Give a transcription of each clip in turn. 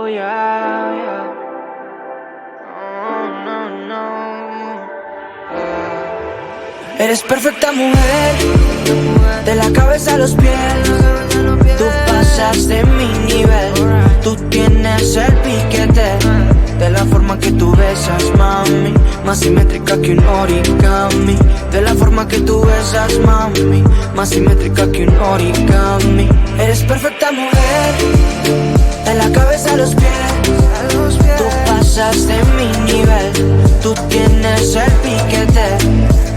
yeah, yeah. No, no, no. Eres perfecta mujer, de la cabeza a los pies. Tú pasas de mi nivel, tú tienes el piquete. De la forma que tú besas, mami, más simétrica que un origami. De la forma que tú besas, mami, más simétrica que un origami. Eres perfecta mujer, de la cabeza a los pies. Tú pasas de mi nivel, tú tienes el piquete.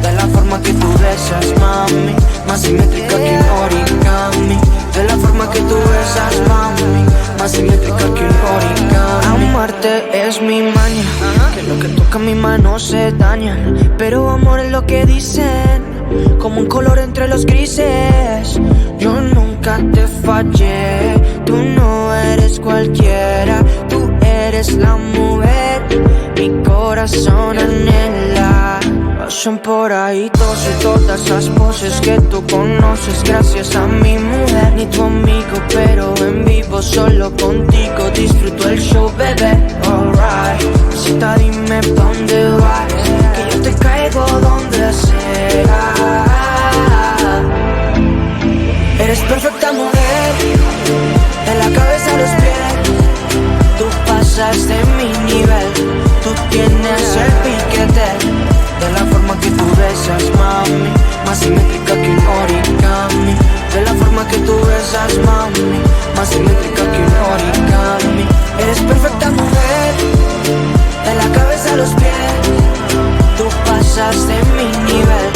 De la forma que tú besas, mami, más simétrica que un origami. De la forma que tú besas, mami, más simétrica que un origami. Amarte es mi maña, que lo que toca mi mano se daña. Pero amor es lo que dicen, como un color entre los grises. Yo nunca te fallé, tú no eres cualquiera. Tú eres la mujer, mi corazón anhela. Pasan por ahí todos y todas esas poses que tú conoces gracias a mi mujer. Ni tu amigo, pero en vivo solo contigo disfruto el show, bebé. Alright, cita, dime pa' dónde vas, que yo te caigo donde sea. Eres perfecta mujer, de la cabeza a los pies. Tú pasas de mi nivel, tú tienes el piquete. De la forma que tú besas, mami, más simétrica que un origami. De la forma que tú besas, mami, más simétrica que un origami. Eres perfecta mujer, de la cabeza a los pies. Tú pasas de mi nivel,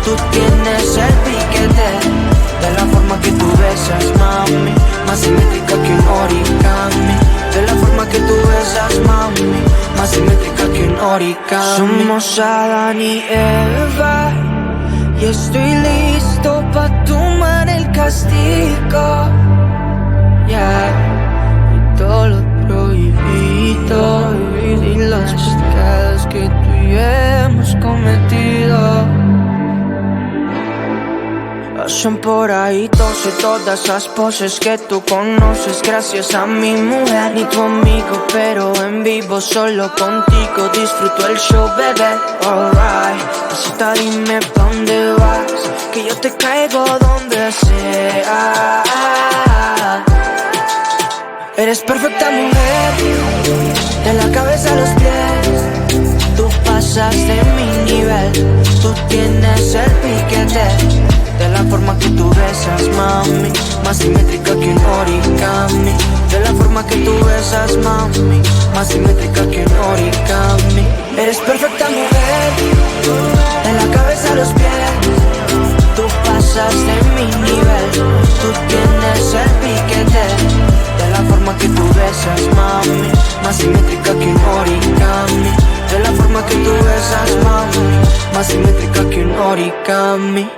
tú tienes el piquete. De la forma que tú besas, mami, más simétrica que un origami. De la forma que tú besas, mami, más simétrica que un origami. Somos Adán y Eva, y estoy listo pa' tomar el castigo. Yeah, y todo lo prohibido y los pecados que tú y yo hemos cometido. Pasan por ahí todos y todas esas poses que tú conoces gracias a mi mujer. Ni tu amigo, pero en vivo solo contigo disfruto el show, bebé. Alright, cita, dime pa' dónde vas, que yo te caigo donde sea. Eres perfecta mujer, de la cabeza a los pies. Tú pasas de mi nivel, tú tienes el piquete. De la forma que tú besas, mami, más simétrica que un origami. De la forma que tú besas, mami, más simétrica que un origami. Eres perfecta mujer, de la cabeza a los pies. Tú pasas de mi nivel, tú tienes el piquete. De la forma que tú besas, mami, más simétrica que un origami. De la forma que tú besas, mami, más simétrica que un origami.